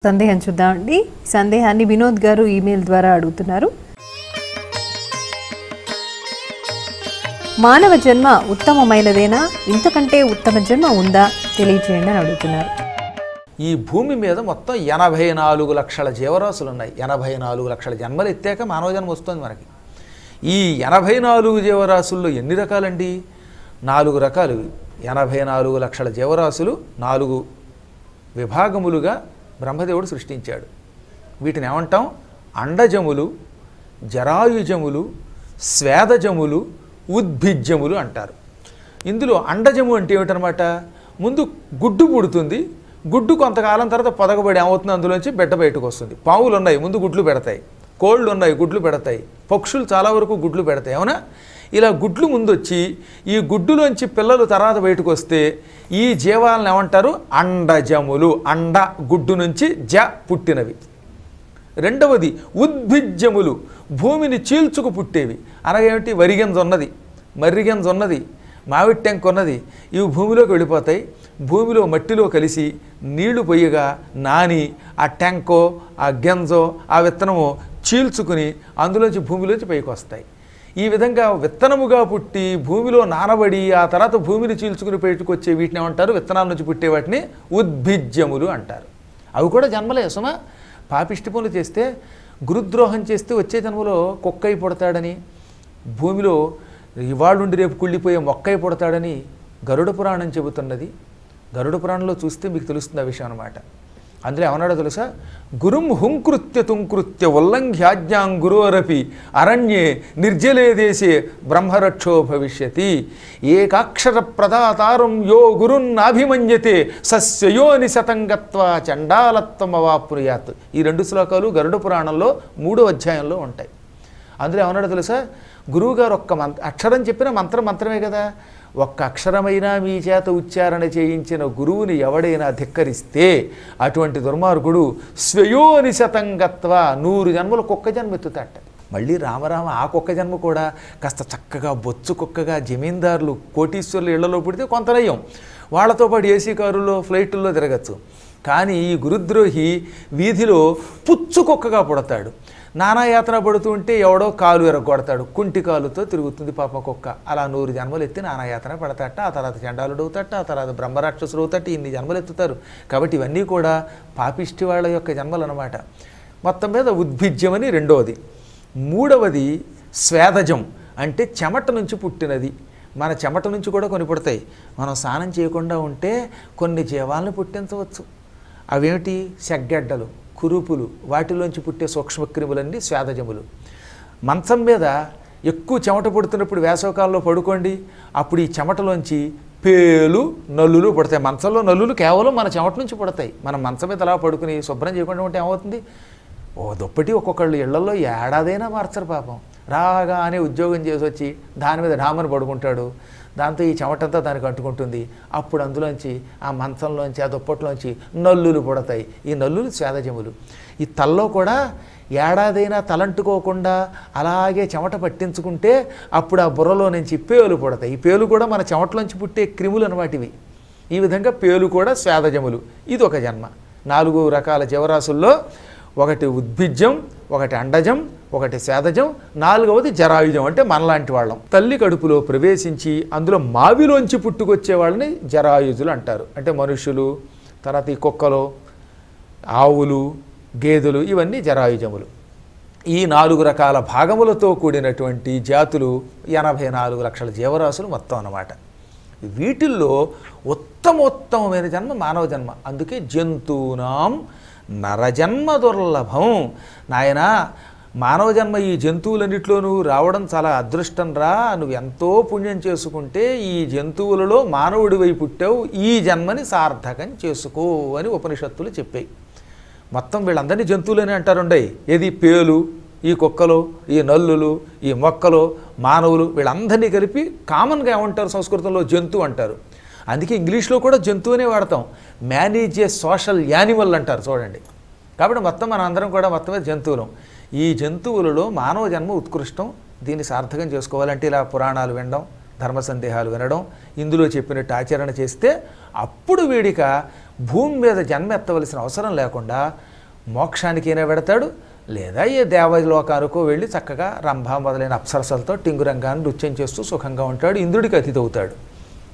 సందేహం చూద్దామండి. సందేహాన్ని వినోద్ గారు ఈమెయిల్ ద్వారా అడుగుతున్నారు. మానవ జన్మ ఉత్తమమైనదేనా, ఇంతకంటే ఉత్తమ జన్మ ఉందా తెలియజేయండి అని అడుగుతున్నారు. ఈ భూమి మీద మొత్తం 84 లక్షల జీవరాశులు ఉన్నాయి. 84 లక్షల జన్మలు ఎత్తాక మానవ జన్మ వస్తుంది మనకి. ఈ 84 జీవరాశుల్లో ఎన్ని రకాలండి? 4 రకాలు. 84 లక్షల జీవరాశులు 4 విభాగములుగా బ్రహ్మదేవుడు సృష్టించాడు. వీటిని ఏమంటాం? అండజములు, జరాయుజములు, స్వేదజములు, ఉద్భిజ్యములు అంటారు. ఇందులో అండజము అంటే ఏమిటనమాట? ముందు గుడ్డు పుడుతుంది. గుడ్డు కొంతకాలం తర్వాత పొదగబడి ఏమవుతుంది? అందులోంచి బిడ్డ బయటకు వస్తుంది. పావులు ఉన్నాయి, ముందు గుడ్లు పెడతాయి. కోళ్ళు ఉన్నాయి, గుడ్లు పెడతాయి. పక్షులు చాలా వరకు గుడ్లు పెడతాయి. అవునా? ఇలా గుడ్లు ముందు వచ్చి ఈ గుడ్డులోంచి పిల్లలు తర్వాత బయటకు వస్తే ఈ జీవాలను ఏమంటారు? అండజములు. అండ గుడ్డు నుంచి జ పుట్టినవి. రెండవది ఉద్భిజ్యములు, భూమిని చీల్చుకు పుట్టేవి. అనగేమిటి? వరిగింజ ఉన్నది, మర్రిగింజ ఉన్నది, మామిడి టెంక్ ఉన్నది. ఇవి భూమిలోకి వెళ్ళిపోతాయి. భూమిలో మట్టిలో కలిసి నీళ్లు పొయ్యగా నాని ఆ ట్యాంకో, ఆ గింజో, ఆ విత్తనమో చీల్చుకుని అందులోంచి భూమిలోంచి పైకి వస్తాయి. ఈ విధంగా విత్తనముగా పుట్టి భూమిలో నానబడి ఆ తర్వాత భూమిని చీల్చుకుని బయటకు వచ్చే వీటిని ఏమంటారు? విత్తనాల నుంచి పుట్టే వాటిని ఉద్భిజ్యములు అంటారు. అవి కూడా జన్మలే సుమా. పాపిష్టి పనులు చేస్తే, గురుద్రోహం చేస్తే వచ్చే జన్మలో కుక్కై పుడతాడని, భూమిలో ఇవాళుండి రేపు కుళ్ళిపోయే మొక్కై పుడతాడని గరుడ పురాణం చెబుతున్నది. గరుడ పురాణంలో చూస్తే మీకు తెలుస్తుంది ఆ విషయం అన్నమాట. అందులో ఏమన్నాడో తెలుసా? గురుం హుంకృత్య తుంకృత్య ఉల్లంఘ్యాజ్ఞాం గురోరపి అరణ్యే నిర్జలే దేశే బ్రహ్మరక్షో భవిష్యతి ఏకాక్షర ప్రదాతారం యో గురున్నాభిమన్యతే సస్యయోని శతంగత్వ చండాలత్వమవాప్నుయాత్. ఈ 2 శ్లోకాలు గరుడ పురాణంలో 3వ అధ్యాయంలో ఉంటాయి. అందులో ఏమన్నాడో తెలుసా? గురువుగారు ఒక్క అక్షరం చెప్పిన మంత్రమే కదా. ఒక్క అక్షరమైనా మీ చేత ఉచ్చారణ చేయించిన గురువుని ఎవడైనా ధిక్కరిస్తే అటువంటి దుర్మార్గుడు స్వయోని శతంగత్వ 100 జన్మలు కుక్క జన్మ ఎత్తుతాట. మళ్ళీ రామరామ ఆ కుక్క జన్మ కూడా కాస్త చక్కగా బొచ్చు కుక్కగా జమీందారులు కోటీశ్వర్లు ఇళ్లలో పుడితే కొంత నయం, వాళ్ళతో పాటు ఏసీ కారుల్లో ఫ్లైట్ల్లో తిరగచ్చు. కానీ ఈ గురుద్రోహి వీధిలో పుచ్చు కుక్కగా పుడతాడు. నానాయాతన పడుతూ ఉంటే ఎవడో కాలు ఎరగొడతాడు, కుంటి కాలుతో తిరుగుతుంది పాప కుక్క. అలా 100 జన్మలు ఎత్తి నానాయాతన పడతాట. ఆ తర్వాత చండాలుడు అవుతాట, ఆ తర్వాత బ్రహ్మరాక్షసుడు అవుతాట. ఇన్ని జన్మలు ఎత్తుతారు. కాబట్టి ఇవన్నీ కూడా పాపిష్టి వాళ్ళ యొక్క జన్మలు అన్నమాట. మొత్తం మీద ఉద్భిజ్యమని రెండవది. మూడవది స్వేదజం, అంటే చెమట నుంచి పుట్టినది. మన చెమట నుంచి కూడా కొన్ని పుడతాయి. మనం స్నానం చేయకుండా ఉంటే కొన్ని జీవాలను పుట్టించవచ్చు. అవేమిటి? సెగ్గెడ్డలు, కురుపులు, వాటిలోంచి పుట్టే సూక్ష్మక్రిములన్నీ స్వేదజములు. మంచం మీద ఎక్కువ చెమట పుడుతున్నప్పుడు వేసవకాలంలో పడుకోండి, అప్పుడు ఈ చెమటలోంచి పేలు, నల్లులు పుడతాయి. మంచంలో నల్లులు కేవలం మన చెమట నుంచి పుడతాయి. మనం మంచం మీద అలా పడుకుని శుభ్రం చేయకుండా ఉంటే ఏమవుతుంది? దుప్పటి ఒక్కొక్కళ్ళు ఇళ్లలో ఏడాదైనా మార్చరు పాపం. రాగానే ఉద్యోగం చేసి వచ్చి దాని మీద ఢామని పడుకుంటాడు. దాంతో ఈ చెమటంతా దానికి అంటుకుంటుంది. అప్పుడు అందులోంచి ఆ మంచంలోంచి, ఆ దుప్పట్లోంచి నల్లులు పుడతాయి. ఈ నల్లులు స్వేదజములు. ఈ తల్లో కూడా ఏడాదైనా తలంటుకోకుండా అలాగే చెమట పట్టించుకుంటే అప్పుడు ఆ బుర్రలో నుంచి పేలు పుడతాయి. ఈ పేలు కూడా మన చెమటలోంచి పుట్టే క్రిములు అన్నమాట ఇవి. ఈ విధంగా పేలు కూడా స్వేదజములు. ఇది ఒక జన్మ. 4 రకాల జీవరాశుల్లో ఒకటి ఉద్భిజ్యం, ఒకటి అండజం, ఒకటి స్వేదజం, 4వది జరాయుజం, అంటే మనలాంటి వాళ్ళం. తల్లి కడుపులో ప్రవేశించి అందులో మావిలోంచి పుట్టుకొచ్చే వాళ్ళని జరాయుజులు అంటారు. అంటే మనుషులు, తర్వాత ఈ కుక్కలు, ఆవులు, గేదెలు, ఇవన్నీ జరాయుజములు. ఈ 4 రకాల భాగములతో కూడినటువంటి జాతులు 84 లక్షల జీవరాశులు మొత్తం అన్నమాట. వీటిల్లో ఉత్తమోత్తమైన జన్మ మానవ జన్మ. అందుకే జంతువునాం నరజన్మ దుర్లభం. నాయనా, మానవ జన్మ ఈ జంతువులన్నింటిలోనూ రావడం చాలా అదృష్టం రా. నువ్వు ఎంతో పుణ్యం చేసుకుంటే ఈ జంతువులలో మానవుడివై పుట్టావు, ఈ జన్మని సార్థకం చేసుకో అని ఉపనిషత్తులు చెప్పాయి. మొత్తం వీళ్ళందరినీ జంతువులని అంటారుండయి. ఏది? పేలు, ఈ కుక్కలు, ఈ నల్లులు, ఈ మొక్కలు, మానవులు, వీళ్ళందరినీ కలిపి కామన్గా ఏమంటారు? సంస్కృతంలో జంతువు అంటారు. అందుకే ఇంగ్లీష్లో కూడా జంతువునే వాడతాం. మేనేజ్ ఏ సోషల్ యానిమల్ అంటారు చూడండి. కాబట్టి మొత్తం మన అందరం కూడా మొత్తమే జంతువులం. ఈ జంతువులలో మానవ జన్మ ఉత్కృష్టం. దీన్ని సార్థకం చేసుకోవాలంటే ఇలా పురాణాలు వినడం, ధర్మ సందేహాలు వినడం, ఇందులో చెప్పినట్టు ఆచరణ చేస్తే అప్పుడు వీడిక భూమి మీద జన్మ ఎత్తవలసిన అవసరం లేకుండా మోక్షానికైనా వెడతాడు, లేదా ఏ దేవలోకానికో వెళ్ళి చక్కగా రంభ మొదలైన అప్సరసలతో టింగురంగాన్ని నృత్యం చేస్తూ సుఖంగా ఉంటాడు, ఇంద్రుడికి అతిథి అవుతాడు.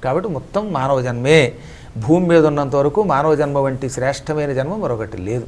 కాబట్టి మొత్తం మానవ జన్మే. భూమి మీద ఉన్నంత వరకు మానవ జన్మ వంటి శ్రేష్టమైన జన్మ మరొకటి లేదు.